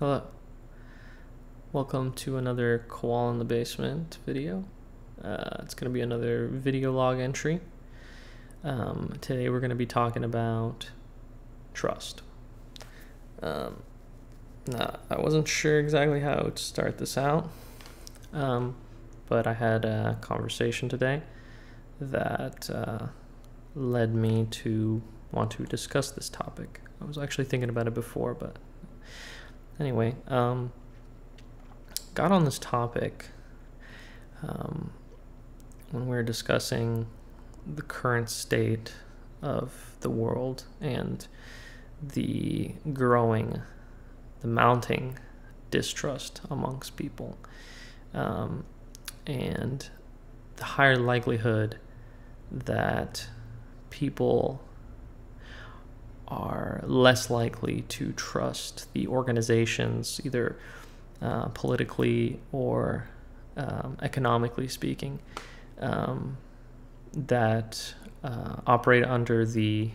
Hello, welcome to another Koala in the Basement video. It's going to be another video log entry. Today we're going to be talking about trust. I wasn't sure exactly how to start this out, but I had a conversation today that led me to want to discuss this topic. I was actually thinking about it before, but anyway, got on this topic when we were discussing the current state of the world and the mounting distrust amongst people, and the higher likelihood that people are less likely to trust the organizations, either politically or economically speaking, that operate under the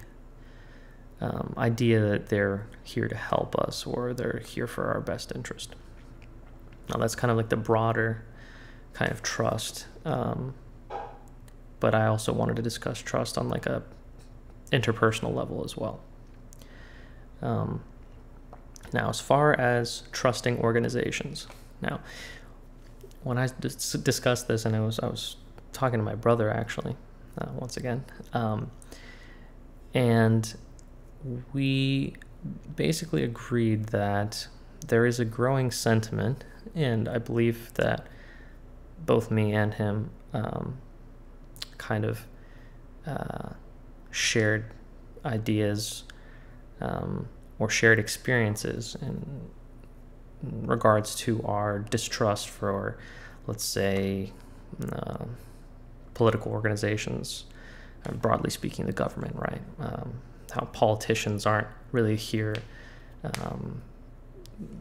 idea that they're here to help us or they're here for our best interest. Now, that's kind of like the broader kind of trust, but I also wanted to discuss trust on like a interpersonal level as well. Now, as far as trusting organizations, now, when I discussed this, and I was talking to my brother actually, once again, and we basically agreed that there is a growing sentiment, and I believe that both me and him kind of shared ideas or shared experiences in regards to our distrust for, let's say, political organizations, broadly speaking, the government, right? How politicians aren't really here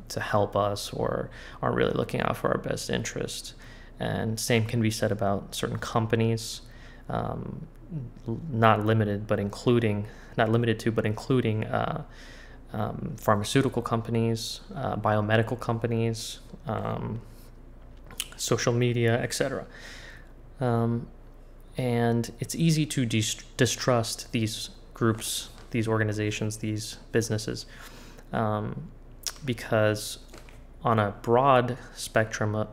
to help us or aren't really looking out for our best interest. And same can be said about certain companies, not limited to, but including pharmaceutical companies, biomedical companies, social media, etc. And it's easy to distrust these groups, these organizations, these businesses, because on a broad spectrum,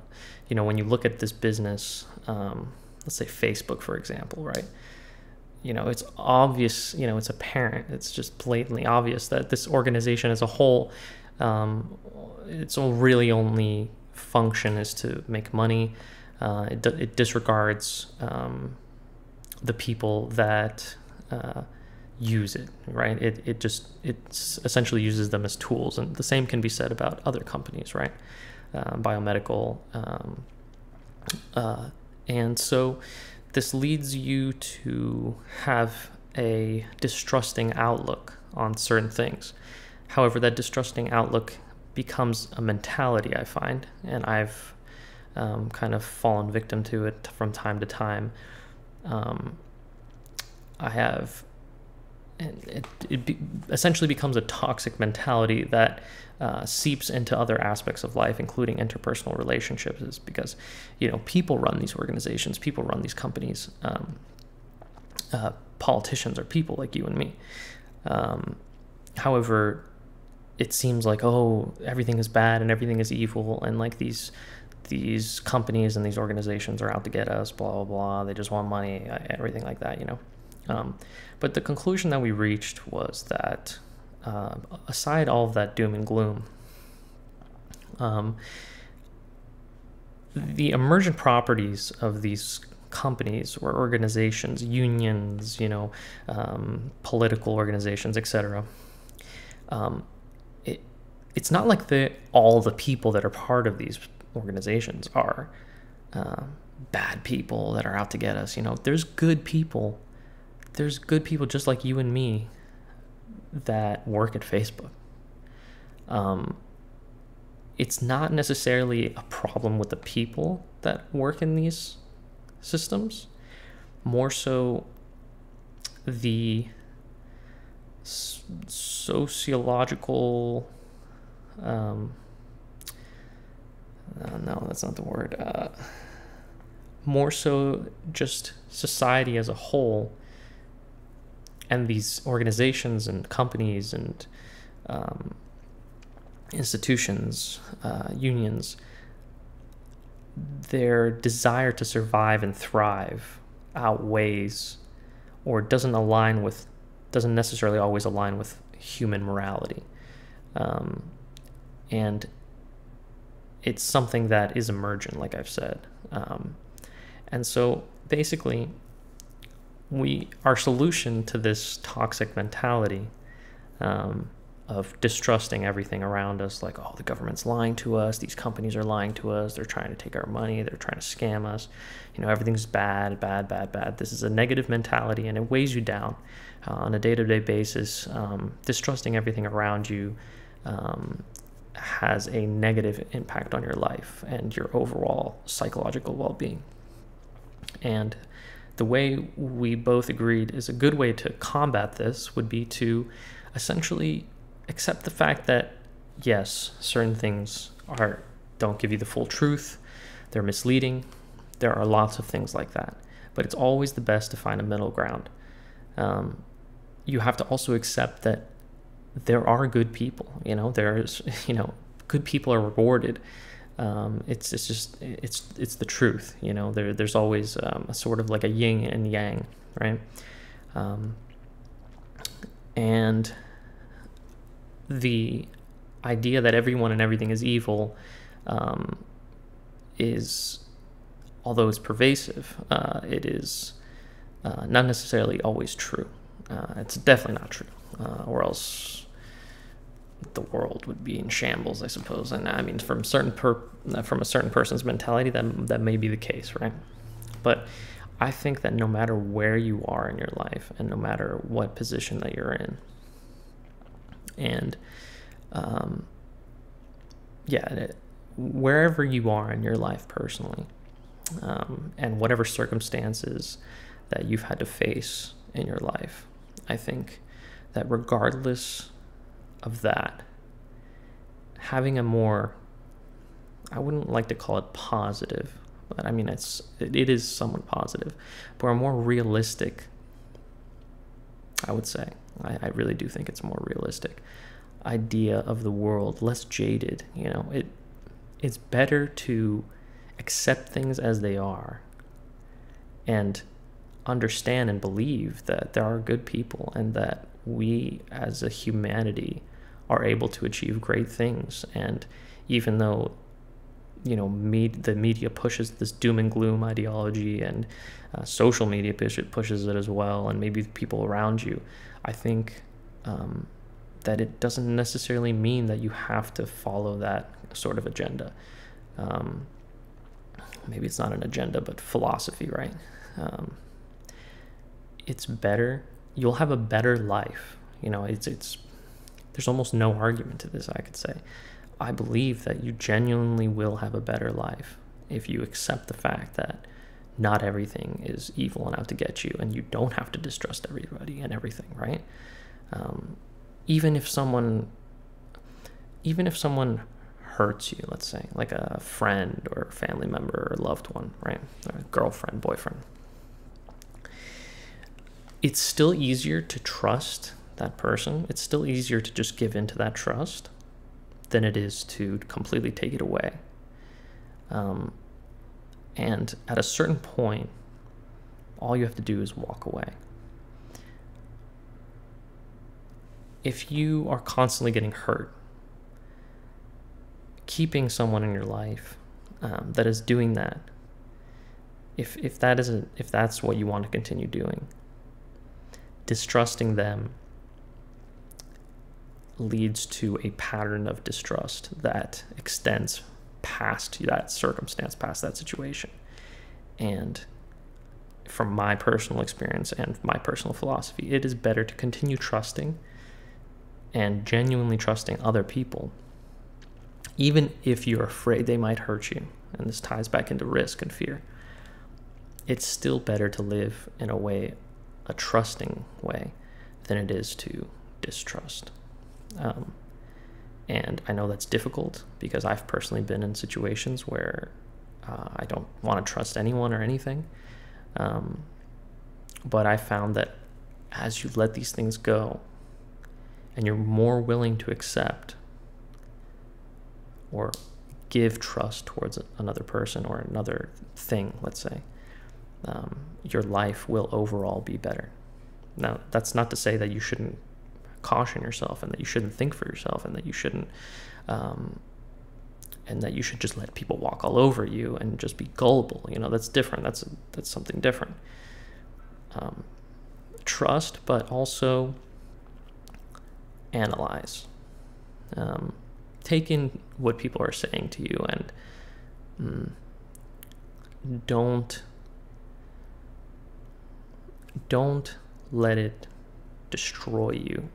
when you look at this business, let's say Facebook, for example, right? It's obvious, it's apparent, it's just blatantly obvious that this organization as a whole, its really only function is to make money. It disregards the people that use it, right? It essentially uses them as tools, and the same can be said about other companies, right? Biomedical, and so this leads you to have a distrusting outlook on certain things. However, that distrusting outlook becomes a mentality, I find, and I've kind of fallen victim to it from time to time. It essentially becomes a toxic mentality that seeps into other aspects of life, including interpersonal relationships, is because, people run these organizations, people run these companies, politicians are people like you and me. However, it seems like, everything is bad and everything is evil, and like these companies and these organizations are out to get us, blah, blah, blah. They just want money, everything like that, But the conclusion that we reached was that, aside all of that doom and gloom, the emergent properties of these companies or organizations, unions, political organizations, etc., it's not like all the people that are part of these organizations are bad people that are out to get us. There's good people. There's good people just like you and me that work at Facebook. It's not necessarily a problem with the people that work in these systems, more so the sociological no, that's not the word. More so just society as a whole, and these organizations and companies and institutions, unions, their desire to survive and thrive outweighs, or doesn't necessarily always align with human morality. And it's something that is emergent, like I've said. And so basically, our solution to this toxic mentality of distrusting everything around us, like, oh, the government's lying to us, these companies are lying to us, they're trying to take our money, they're trying to scam us, everything's bad. This is a negative mentality, and it weighs you down on a day-to-day basis. Distrusting everything around you has a negative impact on your life and your overall psychological well-being. And the way we both agreed is a good way to combat this would be to essentially accept the fact that, yes, certain things don't give you the full truth, they're misleading, there are lots of things like that, but it's always the best to find a middle ground. You have to also accept that there are good people, good people are rewarded. It's the truth, there's always a sort of like a yin and yang, right? And the idea that everyone and everything is evil is, although it's pervasive, it is not necessarily always true. It's definitely not true, or else the world would be in shambles, I suppose. And I mean, from a certain person's mentality, that may be the case, right? But I think that no matter where you are in your life, and no matter what position that you're in, and wherever you are in your life personally, and whatever circumstances that you've had to face in your life, I think that regardless of that, having a more, I wouldn't like to call it positive, but I mean it is somewhat positive, but a more realistic, I would say, I really do think it's a more realistic idea of the world, less jaded. It's better to accept things as they are and understand and believe that there are good people, and that we as a humanity are able to achieve great things. And even though the media pushes this doom and gloom ideology, and social media pushes it as well, and maybe the people around you, I think that it doesn't necessarily mean that you have to follow that sort of agenda. Maybe it's not an agenda, but philosophy, right? It's better. You'll have a better life. There's almost no argument to this, I could say. I believe that you genuinely will have a better life if you accept the fact that not everything is evil and out to get you, and you don't have to distrust everybody and everything, right? Even if someone hurts you, let's say, like a friend or family member or loved one, right? Or a girlfriend, boyfriend. It's still easier to trust that person. It's still easier to just give into that trust than it is to completely take it away. And at a certain point, all you have to do is walk away. If you are constantly getting hurt, keeping someone in your life that is doing that, if that's what you want to continue doing, distrusting them leads to a pattern of distrust that extends past that circumstance, past that situation. And from my personal experience and my personal philosophy, it is better to continue trusting and genuinely trusting other people, even if you're afraid they might hurt you. And this ties back into risk and fear. It's still better to live in a trusting way, than it is to distrust. And I know that's difficult because I've personally been in situations where I don't want to trust anyone or anything. But I found that as you let these things go and you're more willing to accept or give trust towards another person or another thing, let's say, your life will overall be better. Now, that's not to say that you shouldn't caution yourself and that you shouldn't think for yourself and that you shouldn't, and that you should just let people walk all over you and just be gullible. You know, that's different. That's something different. Trust, but also analyze. Take in what people are saying to you and don't let it destroy you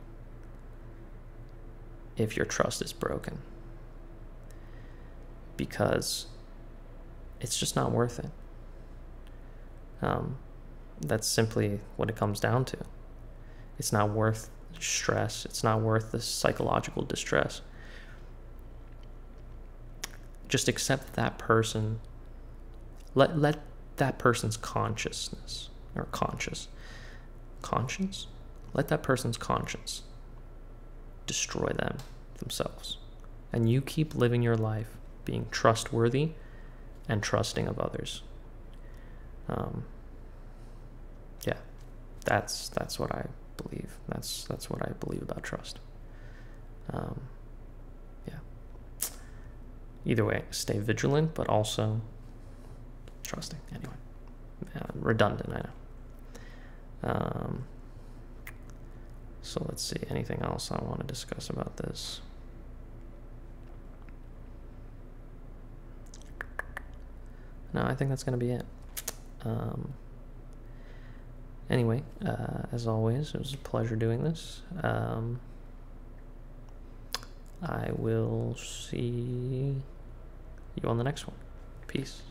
if your trust is broken, because it's just not worth it. That's simply what it comes down to. It's not worth stress. It's not worth the psychological distress. Just accept that person. Let that person's conscience, let that person's conscience destroy themselves. And you keep living your life being trustworthy and trusting of others. Yeah, that's what I believe. That's what I believe about trust. Yeah. Either way, stay vigilant, but also trusting. Anyway, redundant, I know. So let's see, anything else I want to discuss about this? No, I think that's going to be it. Anyway, as always, it was a pleasure doing this. I will see you on the next one. Peace.